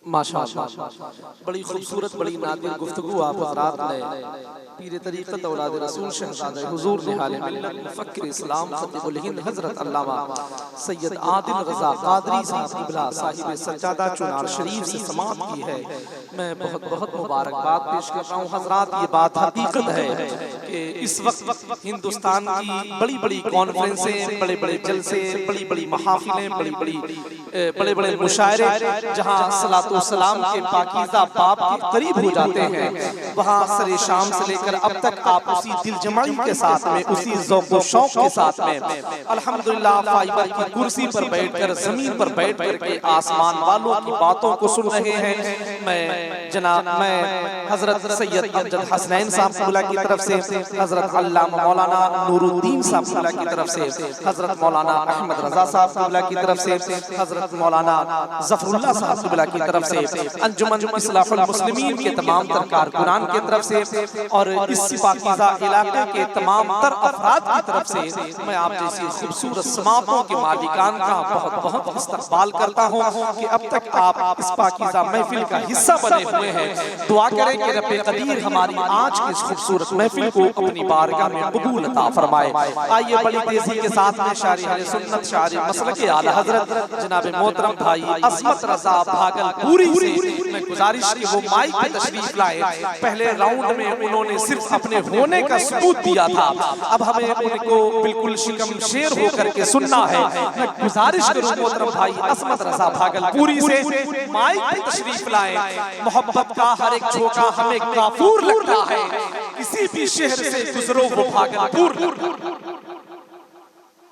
ماشاءاللہ بڑی خوبصورت بڑی نادر گفتگو آپ حضرات نے پیر طریقت اولاد رسول شہزادہ حضور نہال ملت مفکر اسلام خطیب الہند حضرت علامہ سید عادل رضا قادری صاحب قبلہ صاحب سجادہ چنار شریف سے سماعت کی ہے۔ میں بہت بہت مبارکباد پیش کر رہا ہوں حضرات۔ یہ بات حقیقت ہے کہ اس وقت ہندوستان کی بڑی بڑی کانفرنسیں، بڑے بڑے جلسے، بڑی بڑی محافلیں، بڑے بڑے مشاعرے جہاں صلاۃ والسلام کے پاکیزہ باپ کے قریب ہو جاتے ہیں، وہاں سر شام سے لے کر اب تک آپ اسی دل جمعی کے ساتھ میں، اسی ذوق و شوق کے ساتھ میں الحمدللہ فائبر کی کرسی پر بیٹھ کر، زمین پر بیٹھ کر کے آسمان والوں کی باتوں کو سن رہے ہیں۔ میں حضرت سید امجد حسنین صاحب قبلہ کی طرف سے، حضرت علامہ مولانا نور الدین صاحب قبلہ کی طرف سے، حضرت مولانا احمد رضا صاحب قبلہ کی طرف سے، حضرت مولانا ظفر اللہ صاحب قبلہ کی طرف سے، انجمن اصلاح المسلمین کے تمام تر کارکنان کی طرف سے، اور اس پاکیزہ علاقے کے تمام تر افراد کی طرف سے میں آپ جیسی خوبصورت سماعتوں کے مالکان کا بہت بہت استقبال کرتا ہوں کہ اب تک آپ اس پاکیزہ محفل کا حصہ بنے ہوئے ہیں۔ دعا کریں کہ رب قدیر ہماری آج کی اس خوبصورت محفل کو اپنی بارگاہ میں قبول عطا فرمائے۔ آئیے بڑی تیزی کے ساتھ میں شاعر اہل سنت، شاعر مسلک اعلی حضرت جناب محترم بھائی عصمت رضا بھاگلپوری سے میں گزارش کہ وہ مائک پہ تشریف لائے۔ پہلے راؤنڈ میں انہوں نے صرف اپنے ہونے کا ثبوت دیا تھا، اب ہمیں ان کو بالکل شکم شیر ہو کر کے سننا ہے۔ میں گزارش کروں محترم بھائی عصمت رضا بھاگلپوری سے مائک پہ تشریف لائیں۔ محبت کا ہر ایک جھونکا ہمیں کافور لگتا ہے، کسی بھی شہر سے گزرو وہ بھاگلپور لگتا ہے۔